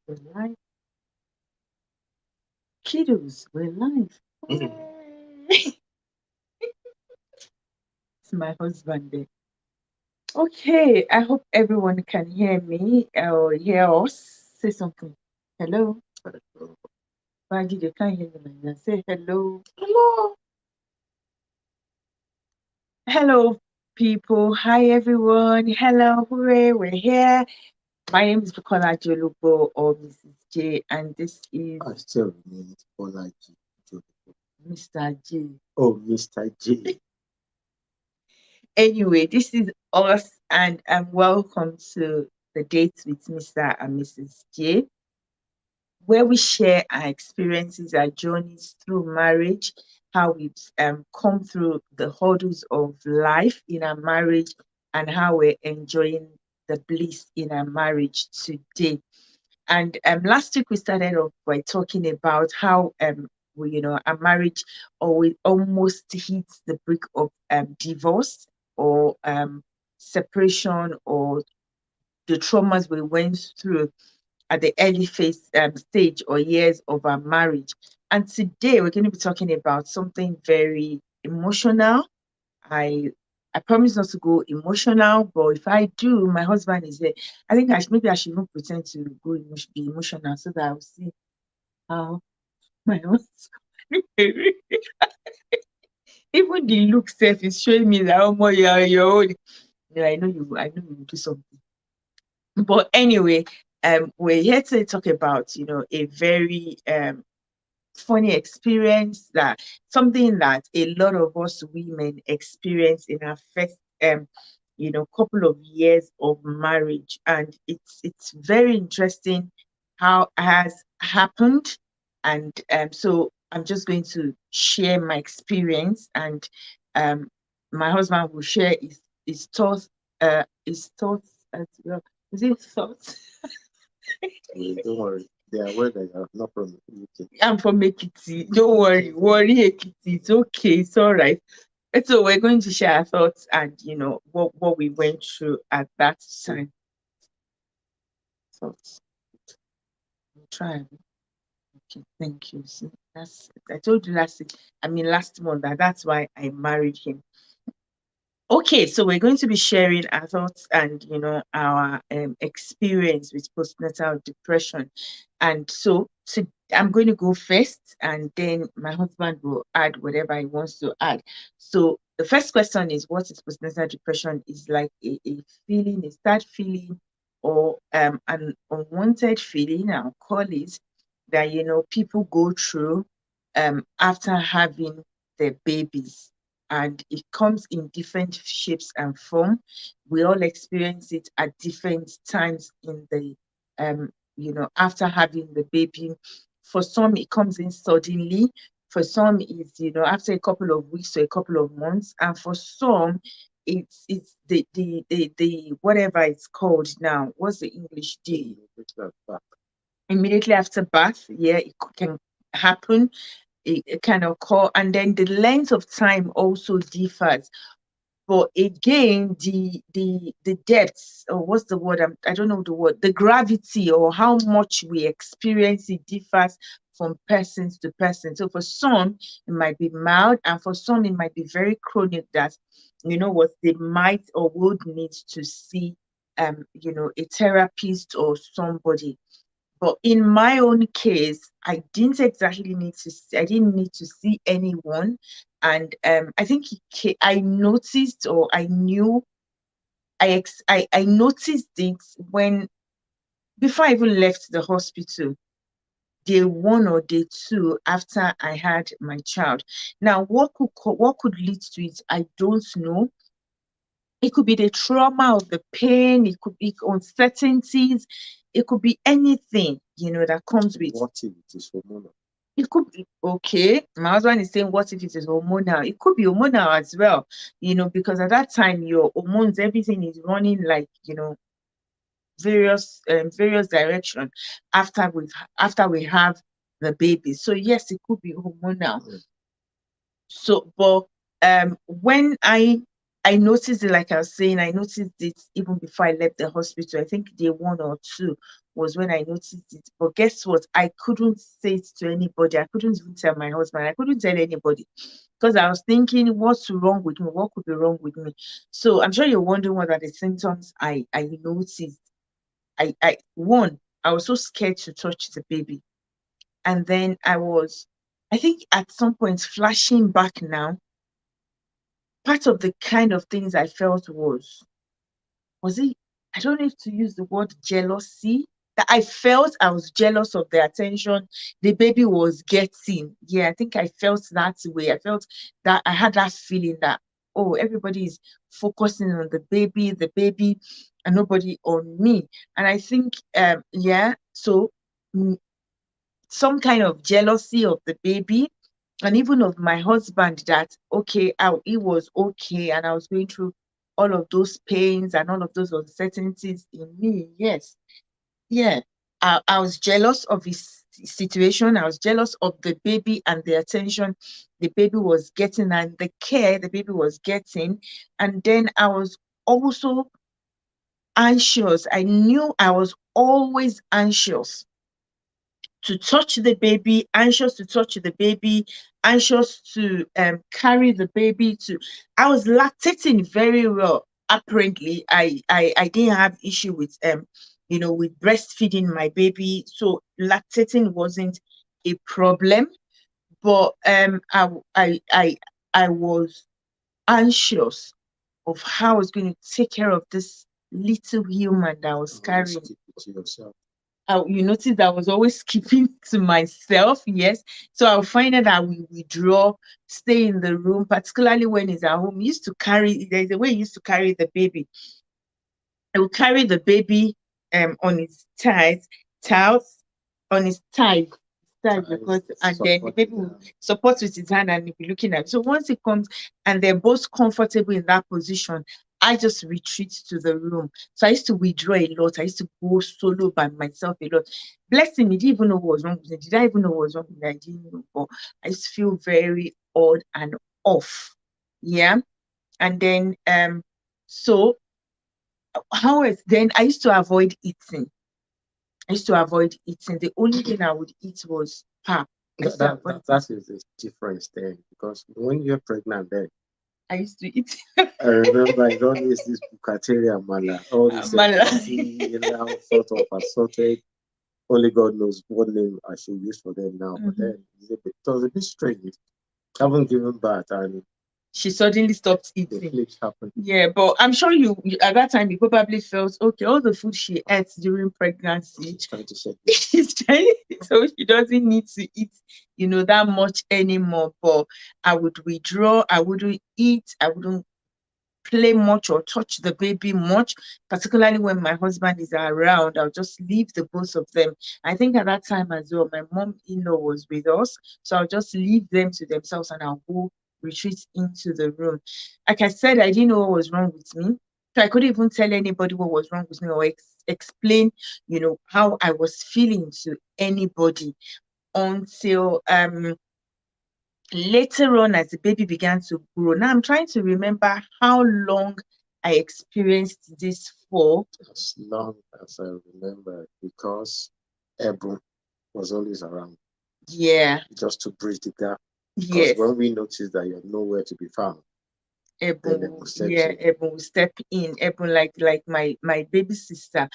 We're live. Kiddos, we're live. It's my husband there. Okay, I hope everyone can hear me or hear us. Say something. Hello. Maggie, you can't hear me like that. Say hello. Hello. Hello, people. Hi, everyone. Hello, hooray, we're here. My name is Bukola Jolubo or Mrs. J, and this is I still remain Bolaji Jolubo. Mr. J. Oh, Mr. J. Anyway, this is us, and welcome to the Dates with Mr. and Mrs. J, where we share our experiences, our journeys through marriage, how we've come through the hurdles of life in our marriage, and how we're enjoying the bliss in our marriage today. And last week we started off by talking about how our marriage always almost hits the brink of divorce or separation or the traumas we went through at the early phase stage or years of our marriage. And today we're going to be talking about something very emotional. I promise not to go emotional, but if I do, my husband is there. I think maybe I should even pretend to be emotional so that I'll see how my husband. Even the look self is showing me that, oh my, you're old. Yeah, I know you will do something. But anyway, we're here to talk about a very funny experience, that something that a lot of us women experience in our first couple of years of marriage, and it's very interesting how it has happened. And so I'm just going to share my experience, and um my husband will share his thoughts as well. Is it thoughts? Don't worry. They are aware that you are not from the UK. I'm from Ekiti. Don't worry, Ekiti. It's okay. It's all right. And so we're going to share our thoughts and what we went through at that time. Thoughts. We'll try. Okay, thank you. See, I told you last month that's why I married him. Okay, so we're going to be sharing our thoughts and our experience with postnatal depression, and I'm going to go first, and then my husband will add whatever he wants to add. So the first question is, what is postnatal depression? Is like a feeling, a sad feeling, or an unwanted feeling, I'll call it, that people go through after having their babies, and it comes in different shapes and form. We all experience it at different times in the after having the baby. For some it comes in suddenly, for some it's after a couple of weeks or a couple of months, and for some it's the whatever it's called now. What's the English? The immediately after birth. Yeah, can happen. It can occur, and then the length of time also differs. But again, the depths, or what's the word? I don't know the word. The gravity or how much we experience it differs from person to person. So for some it might be mild, and for some it might be very chronic, that what they might or would need to see a therapist or somebody. But in my own case, I didn't exactly need to see, I didn't need to see anyone. And I think I noticed, or I knew, I noticed it when, before I even left the hospital, day one or day two after I had my child. Now, what could lead to it? I don't know. It could be the trauma of the pain. It could be uncertainties. It could be anything, that comes with. What if it is hormonal? It could be okay. My husband is saying, what if it is hormonal? It could be hormonal as well, because at that time your hormones, everything is running like, various direction after we have the baby. So yes, it could be hormonal. Mm. So, but when I I noticed it, like I was saying, I noticed it even before I left the hospital. I think day 1 or 2 was when I noticed it. But guess what? I couldn't say it to anybody. I couldn't even tell my husband. I couldn't tell anybody because I was thinking, what's wrong with me? What could be wrong with me? So I'm sure you're wondering what are the symptoms I noticed. I was so scared to touch the baby. And then I think at some point, flashing back now, part of the kind of things I felt was it, I don't know if to use the word jealousy, that I felt I was jealous of the attention the baby was getting. Yeah, I think I felt that way. I felt that I had that feeling that, oh, everybody is focusing on the baby, and nobody on me. And I think, yeah, so mm, some kind of jealousy of the baby and even of my husband that okay, he was okay and I was going through all of those pains and all of those uncertainties in me. Yes, yeah. I was jealous of his situation. I was jealous of the baby and the attention the baby was getting and the care the baby was getting. And then I was also anxious. I knew I was always anxious to touch the baby, anxious to touch the baby, anxious to carry the baby. To I was lactating very well. Apparently, I didn't have issue with with breastfeeding my baby, so lactating wasn't a problem. But I was anxious of how I was going to take care of this little human that I was Always carrying. keep it to yourself. You notice that I was always keeping to myself. Yes. So I'll find out that I will withdraw, stay in the room, particularly when he's at home. He used to carry, there's a way he used to carry the baby. I will carry the baby on his tiles, on his thighs, because and then the baby will support with his hand and he'll be looking at it. So once he comes and they're both comfortable in that position, I just retreat to the room. So I used to withdraw a lot. I used to go solo by myself a lot. Bless him, he didn't even know what was wrong with me. Did I even know what was wrong with me? I didn't know. But I used to feel very odd and off. Yeah. And then so how is then I used to avoid eating. I used to avoid eating. The only thing I would eat was pap. I used to avoid That is the difference there because when you're pregnant, then I used to eat I remember I don't use this Bukateria mala, all this mala. now sort of assorted. Only God knows what name I should use for them now. But then it was a bit strange. I haven't given birth and She suddenly stopped the eating. flips happened. Yeah, but I'm sure at that time you probably felt okay. All the food she ate during pregnancy, She's trying to shed she's trying, so she doesn't need to eat, that much anymore. But I would withdraw. I wouldn't eat. I wouldn't play much or touch the baby much, particularly when my husband is around. I'll just leave the both of them. I think at that time as well, my mom-in-law was with us, so I'll just leave them to themselves and I'll go retreat into the room. Like I said, I didn't know what was wrong with me. So I couldn't even tell anybody what was wrong with me or explain, how I was feeling to anybody until later on as the baby began to grow. Now I'm trying to remember how long I experienced this for. as long as I remember because Ebru was always around Yeah, just to bridge the gap. Because yes. when we noticed that you're nowhere to be found, then Ebon, Ebru steps yeah, in. Ebon will step in. Ebon, like my baby sister,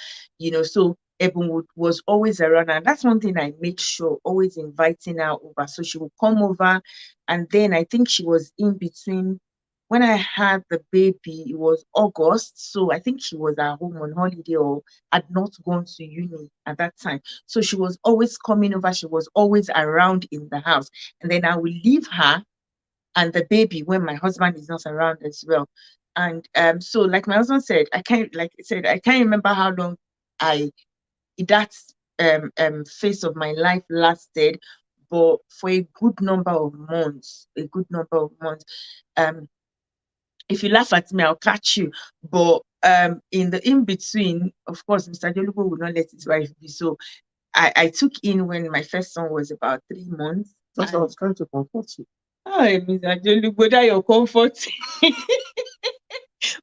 so Ebon was always around, and that's one thing I made sure always inviting her over. So she would come over, and then I think she was in between when I had the baby. It was August, so I think she was at home on holiday or had not gone to uni at that time. So she was always coming over. She was always around in the house, and then I will leave her and the baby when my husband is not around as well. And so like my husband said, I can't remember how long I that phase of my life lasted, but for a good number of months, Um, if you laugh at me, I'll catch you. But in the in between, of course, Mr. Jolubo would not let his wife be. So I took in when my first son was about 3 months. That's why I was trying to comfort you. Oh, Mr. Jolubo, that your comfort.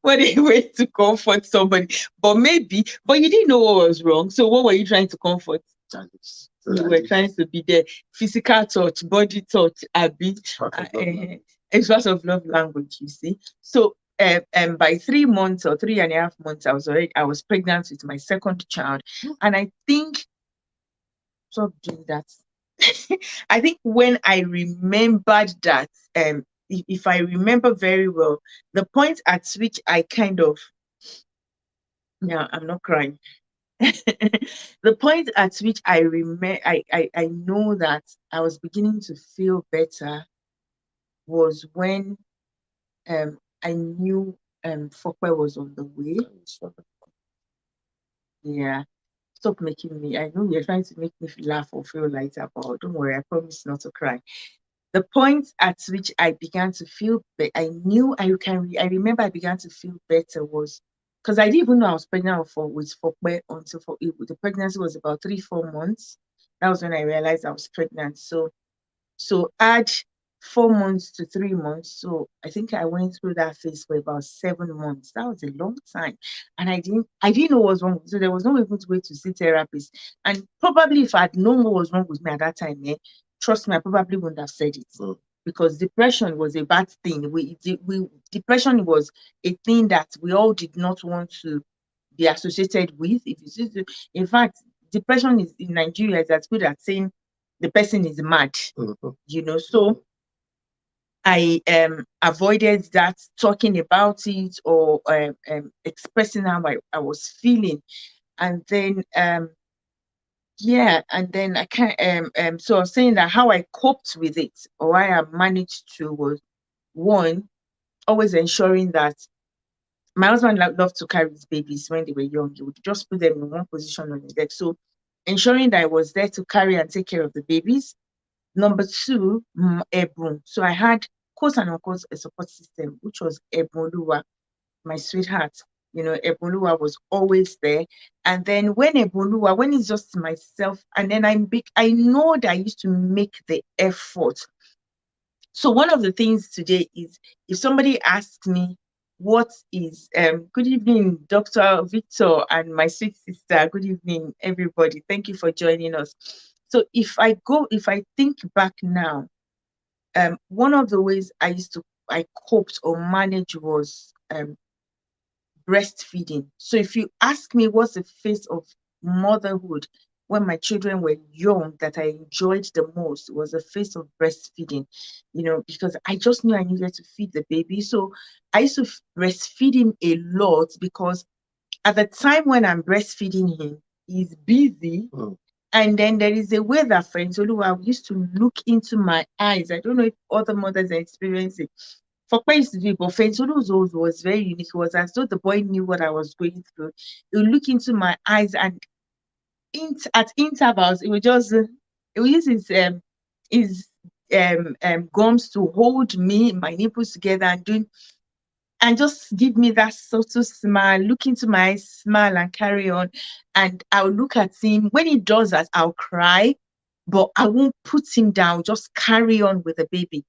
what a way to comfort somebody. But you didn't know what was wrong. So what were you trying to comfort? You were trying to be there. Physical touch, body touch, it's of love language, you see. So by 3 months or 3.5 months, I was pregnant with my second child. And I think stop doing that. I think when I remembered that, if I remember very well, the point at which I kind of, yeah, I'm not crying. The point at which I remember, I know that I was beginning to feel better was when I knew Fokwe was on the way. Yeah. Stop making me. I know you're trying to make me laugh or feel lighter, but don't worry, I promise not to cry. The point at which I began to feel I knew I remember I began to feel better was because I didn't even know I was pregnant with Fokwe until the pregnancy was about 3-4 months. That was when I realized I was pregnant. So add 4 months to 3 months. So I think I went through that phase for about 7 months. That was a long time. And I didn't know what was wrong. So there was no even way to see therapists. And probably if I'd known what was wrong with me at that time, trust me, I probably wouldn't have said it. Because depression was a bad thing. Depression was a thing that we all did not want to be associated with. In fact, depression is in Nigeria is as good as saying the person is mad. So I avoided that, talking about it or expressing how I was feeling. And then and then I can't so I was saying that how I coped with it or I have managed to was, one, always ensuring that my husband loved to carry his babies when they were young. He would just put them in one position on the deck. So ensuring that I was there to carry and take care of the babies. Number two, Ebun. So I had, quote and unquote, a support system, which was Ebunluwa, my sweetheart. Ebunluwa was always there. And then when it's just myself, and then I know that I used to make the effort. So one of the things today is, if somebody asks me, what is good evening, Dr. Victor and my sweet sister. Good evening, everybody. Thank you for joining us. So if I think back now, one of the ways I coped or managed was breastfeeding. So if you ask me what's the phase of motherhood when my children were young that I enjoyed the most, was the phase of breastfeeding, because I just knew I needed to feed the baby. So I used to breastfeed him a lot because at the time when I'm breastfeeding him, he's busy. And then there is a way that friends used to look into my eyes. I don't know if other mothers are experiencing. For used to do it, but Fensolu's was very unique. It was as though the boy knew what I was going through. He would look into my eyes, and at intervals, it would use his gums to hold me, my nipples together, and just give me that subtle smile, look into my eyes, smile, and carry on. And I'll look at him. When he does that, I'll cry, but I won't put him down, just carry on with the baby,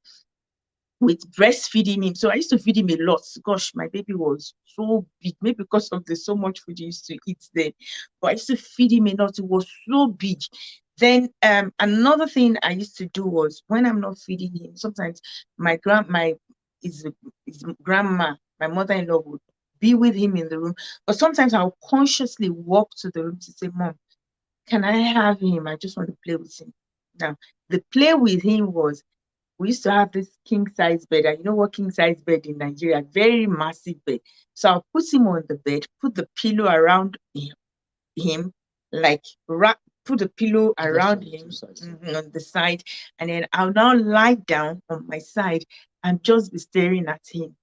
with breastfeeding him. So I used to feed him a lot. Gosh, my baby was so big, maybe because of the so much food he used to eat then. But I used to feed him a lot. It was so big. Then another thing I used to do was, when I'm not feeding him, sometimes his grandma, my mother-in-law, would be with him in the room. But sometimes I'll consciously walk to the room to say, Mom, can I have him? I just want to play with him. Now, the play with him was, we used to have this king size bed. And you know what king size bed in Nigeria? Very massive bed. So I'll put him on the bed, put the pillow around him, like put the pillow around him on the side. And then I'll now lie down on my side and just be staring at him.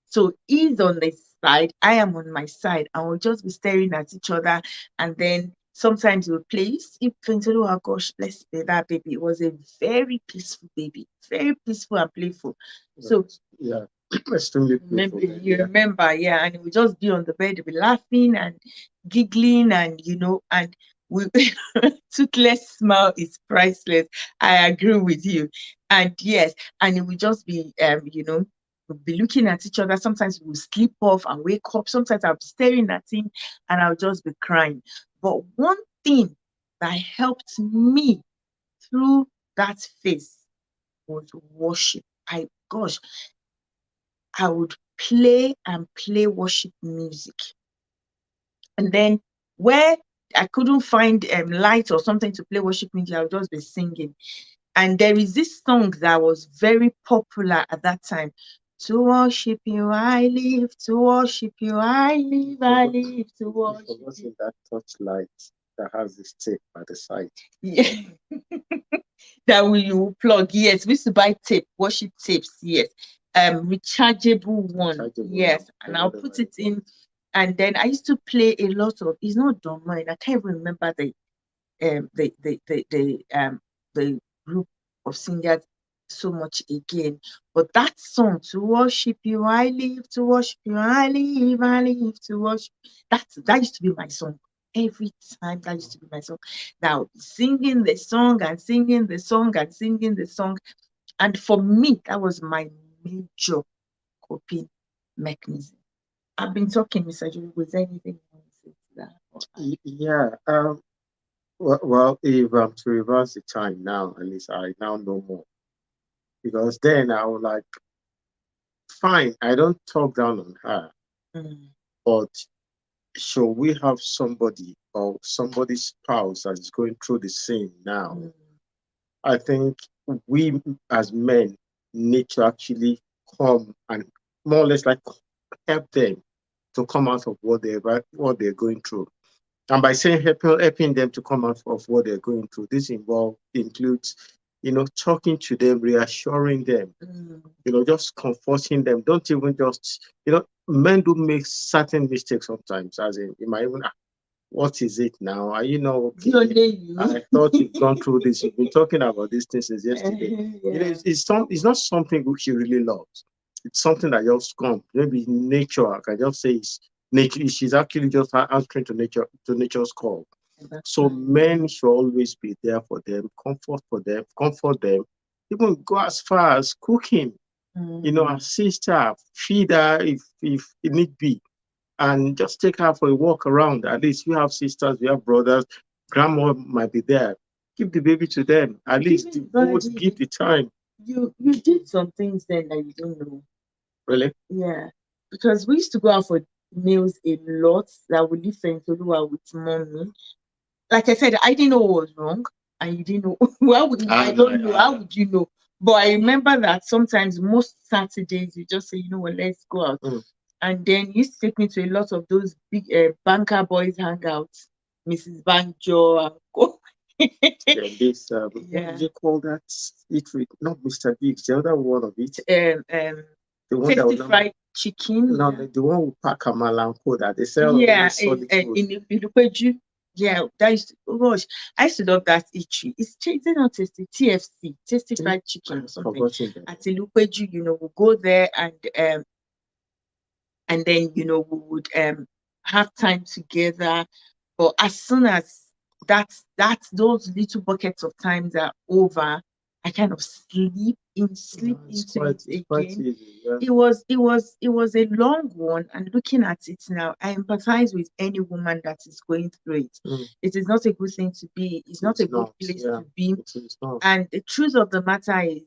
So he's on the side, I am on my side, and we'll just be staring at each other. And then sometimes we'll play. If oh gosh, bless that baby. It was a very peaceful baby, very peaceful and playful. So yeah, extremely playful. Remember, and we'll just be on the bed, we'll be laughing and giggling, and and we toothless smile is priceless. I agree with you. And yes, and it will just be we'll be looking at each other. Sometimes we'll sleep off and wake up. Sometimes I'll be staring at him and I'll just be crying. But one thing that helped me through that phase was worship. Gosh, I would play and play worship music. And then where I couldn't find light or something to play worship music, I would just be singing. And there is this song that was very popular at that time. To worship you, I live. To worship you, I live. I live to worship you. That touchlight that has this tape at the side. Yeah. That you plug. Yes, we used to buy tape, worship tapes. Yes. Rechargeable one. Yes. And I'll put it in. And then I used to play a lot of, it's not domain. I can't even remember the group of singers so much again. But that song, to worship you, I live, to worship you, I live to worship. That used to be my song. Every time that used to be my song. Now singing the song and singing the song and singing the song. And for me, that was my major coping mechanism. I've been talking, Mr. Julie, was there anything you want to say to that? Yeah. Well, if I'm to reverse the time now, at least I now know more. Because then I was like, fine, I don't talk down on her, but should we have somebody or somebody's spouse that is going through the same now? I think we as men need to actually come and more or less like help them to come out of what they're going through. And by saying helping them to come out of what they're going through, this includes, talking to them, reassuring them, just comforting them. Don't even just, men do make certain mistakes sometimes, as in, you might even, what is it now? Are you know, okay, I thought you've gone through this. You've been talking about these things since yesterday. It's not something which she really loves. It's something that just comes. Maybe nature, I can just say it's nature. She's actually just answering to nature's call. So men should always be there for them, comfort them, even go as far as cooking, assist her, feed her if it need be, and just take her for a walk around. At least we have sisters, we have brothers, grandma might be there. Give the baby to them. At least give the time. You did some things then that you don't know. Really? Yeah. Because we used to go out for meals a lot that we live in Toluwa with mommy. Like I said, I didn't know what was wrong, and you didn't know. I don't know. How would you know? But I remember that sometimes most Saturdays you just say, you know what, let's go out. And then you used to take me to a lot of those big banker boys hangouts, Mrs. Banjo and co. This what do you call that eatery? Not Mr. Biggs, the other one of it. The one Tasty fried chicken. No, the one with pack Amalanko that they sell. Yeah, in Ilupeju. Yeah, that used to, oh gosh, I used to love that eatery. It's not tasty, TFC, Tasty Fried Chicken or something. At Ilupeju, we'll go there and then we would have time together. But as soon as those little buckets of times are over, I kind of slip into it again. Easy, yeah. It was a long one, and looking at it now, I empathize with any woman that is going through it. It is not a good thing to be. It's not a good place to be. And the truth of the matter is,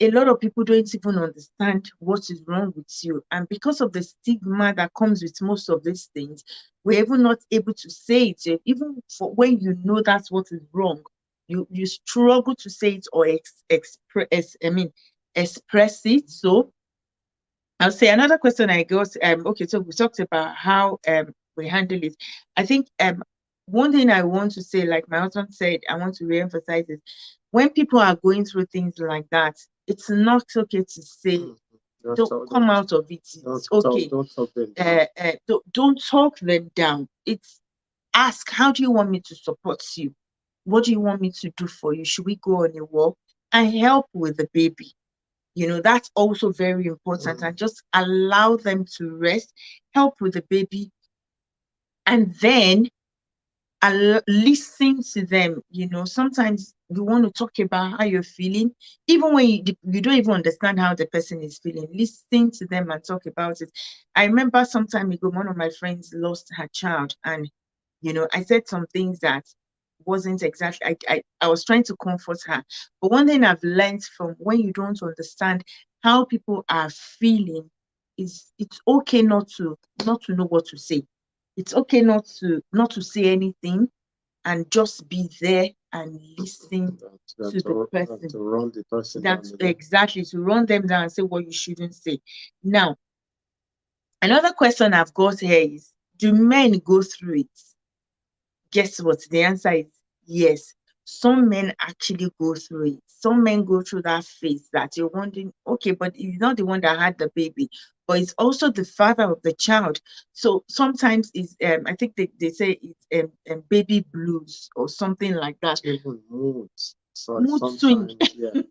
a lot of people don't even understand what is wrong with you. And because of the stigma that comes with most of these things, we're even not able to say it. Even for when you know that's what is wrong, you struggle to say it or express it. So I'll say another question I got, okay, so we talked about how we handle it. I think one thing I want to say, like my husband said, I want to reemphasize is when people are going through things like that, it's not okay to say, don't come out of it. It's okay. Don't talk them down. Don't talk them down. It's ask, how do you want me to support you? What do you want me to do for you? Should we go on a walk and help with the baby? That's also very important. And just allow them to rest, help with the baby, and then listen to them. Sometimes you want to talk about how you're feeling, even when you don't even understand how the person is feeling. Listen to them and talk about it. I remember some time ago, one of my friends lost her child, and I said some things that wasn't exactly. I was trying to comfort her, but one thing I've learned from when you don't understand how people are feeling is it's okay not to know what to say. It's okay not to say anything and just be there and listen to the person. to run the person down. That's exactly, to run them down and say what you shouldn't say. Now, another question I've got here is, do men go through it? Guess what? The answer is yes. Some men actually go through it. Some men go through that phase that you're wondering, okay, but he's not the one that had the baby, but it's also the father of the child. So sometimes it's I think they say it's baby blues or something like that. Even moods. So Mood swing. sometimes, yeah,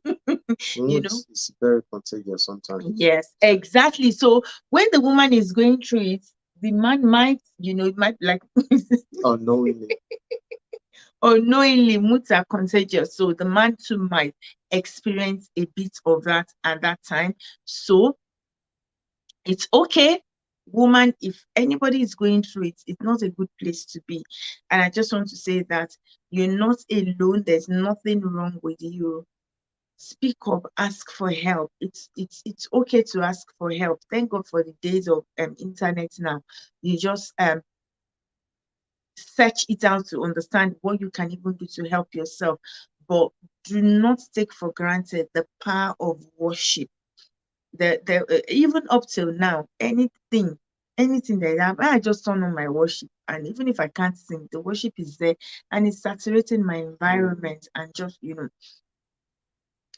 you know moods is very contagious sometimes. Yes, exactly. So when the woman is going through it, the man might, it might like Unknowingly. unknowingly, moods are contagious. So the man too might experience a bit of that at that time. So it's okay, woman, if anybody is going through it, it's not a good place to be. And I just want to say that you're not alone. There's nothing wrong with you. Speak up, ask for help. It's okay to ask for help. Thank God for the days of internet now. You just search it out to understand what you can even do to help yourself. But do not take for granted the power of worship. The even up till now, anything that I just turn on my worship, and even if I can't sing, the worship is there, and it's saturating my environment, and just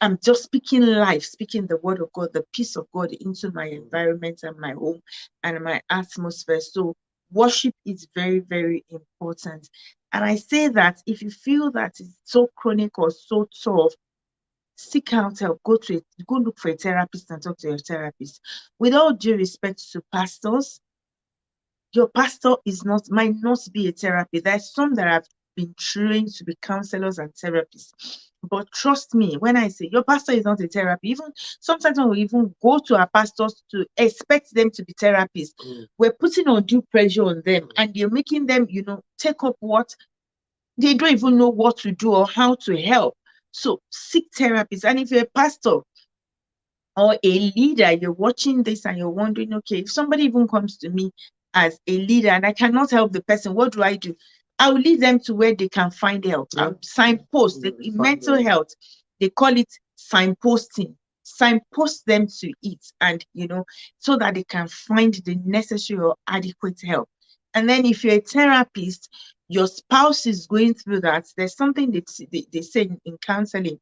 I'm just speaking life, speaking the word of God, the peace of God into my environment and my home and my atmosphere. So worship is very, very important. And I say that if you feel that it's so chronic or so tough, seek out help. Go look for a therapist and talk to your therapist. With all due respect to pastors, your pastor might not be a therapist. There's some that have been trained to be counselors and therapists. But trust me, when I say your pastor is not a therapist, even sometimes when we even go to our pastors to expect them to be therapists, we're putting undue pressure on them, and you're making them, take up what they don't even know what to do or how to help. So seek therapists. And if you're a pastor or a leader, you're watching this and you're wondering, okay, if somebody even comes to me as a leader and I cannot help the person, what do? I will lead them to where they can find help. Signpost. In mental health, they call it signposting. Signpost them to it, and so that they can find the necessary or adequate help. And then if you're a therapist, your spouse is going through that. There's something they say in counseling,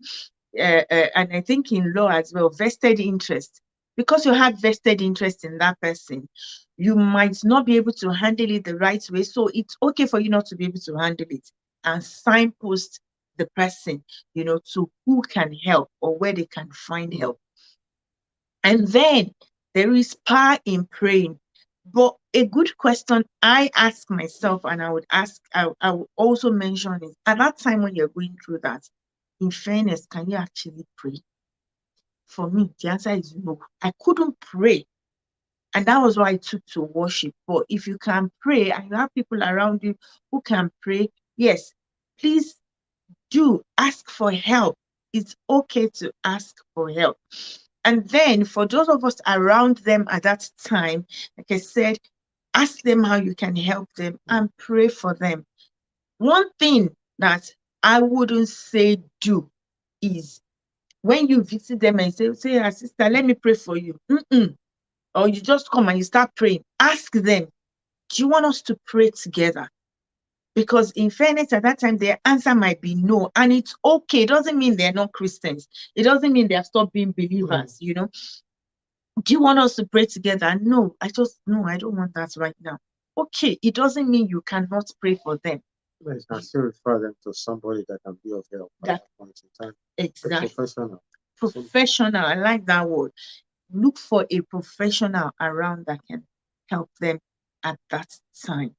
and I think in law as well, vested interest. Because you have vested interest in that person, you might not be able to handle it the right way. So it's okay for you not to be able to handle it, and signpost the person, to who can help or where they can find help. And then there is power in praying. But a good question I ask myself, and I would also mention it at that time when you're going through that, in fairness, can you actually pray? For me, the answer is no. I couldn't pray. And that was why I took to worship. But if you can pray and you have people around you who can pray, yes, please do ask for help. It's okay to ask for help. And then for those of us around them at that time, like I said, ask them how you can help them and pray for them. One thing that I wouldn't say do is when you visit them and say, sister, let me pray for you. Or you just come and you start praying. Ask them, do you want us to pray together? Because in fairness, at that time, their answer might be no. And it's okay. It doesn't mean they're not Christians. It doesn't mean they have stopped being believers, Do you want us to pray together? No, I don't want that right now. Okay, it doesn't mean you cannot pray for them. You can still refer them to somebody that can be of help at that point in time. Exactly. A professional. Professional. I like that word. Look for a professional around that can help them at that time.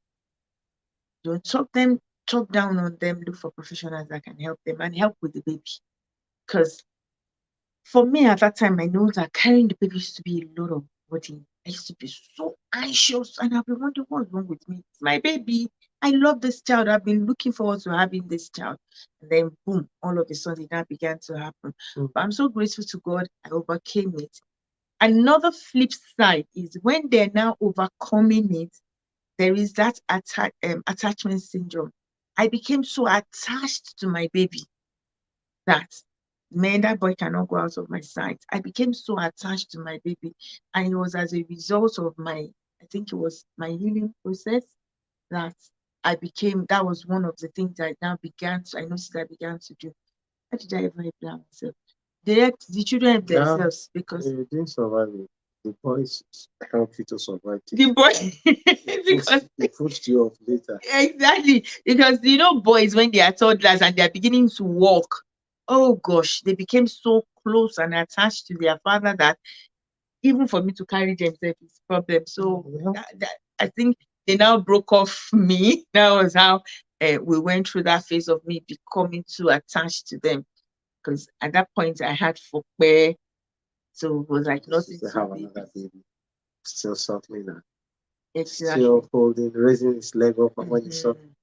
Don't talk them talk down on them, look for professionals that can help them and help with the baby. Because for me at that time, I know that carrying the baby used to be a lot of burden. I used to be so anxious and I've been wondering what's wrong with me. It's my baby. I love this child. I've been looking forward to having this child. And then boom, all of a sudden that began to happen. But I'm so grateful to God I overcame it. Another flip side is when they're now overcoming it, there is that attachment syndrome. I became so attached to my baby that, man, that boy cannot go out of my sight. I became so attached to my baby, and it was as a result of I think it was my healing process that that was one of the things I noticed I began to do. How did I ever plan myself? The children help themselves because you didn't survive it. The boys help you to survive it. the boy because it pushed you off later. exactly, because boys when they are toddlers and they are beginning to walk, oh gosh, they became so close and attached to their father that even for me to carry themselves is a problem. So I think they now broke off me. That was how we went through that phase of me becoming too attached to them, because at that point I had Fokpe, so it was like nothing to to have be. another baby, still suckling her, Exactly. still holding, raising his leg up when he's suckling.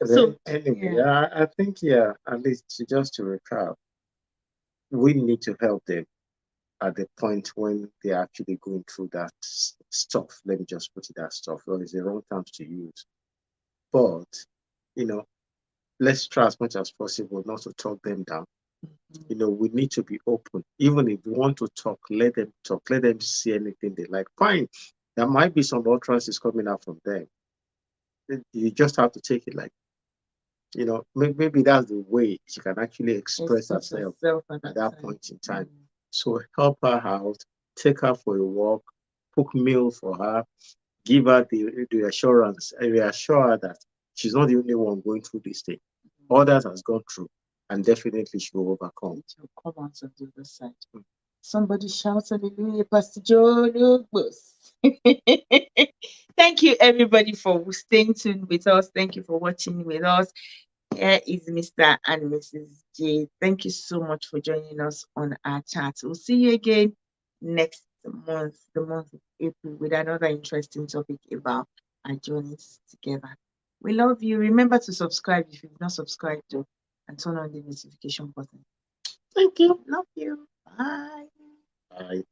So anyway, I think at least just to recap, we need to help them at the point when they're actually going through that stuff. Let me just put it that stuff. Well, it's the wrong terms to use, but you know, let's try as much as possible not to talk them down. We need to be open. Even if we want to talk, let them talk. Let them see anything they like. Fine. There might be some utterances coming out from them. You just have to take it like, maybe that's the way she can actually express herself at that point in time. So help her out, take her for a walk, cook meal for her, give her the assurance, reassure her that she's not the only one going through this thing. Others has gone through, and definitely she will overcome. It will come out of the other side. Somebody shout hallelujah, Pastor Joe. Thank you, everybody, for staying tuned with us. Thank you for watching with us. Here is Mr. and Mrs. J. Thank you so much for joining us on our chat. We'll see you again next month, the month of April, with another interesting topic about our journeys together. We love you. Remember to subscribe if you've not subscribed to, and turn on the notification button. Thank you. Love you. Bye. Bye.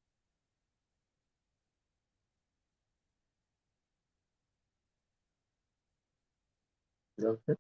Okay.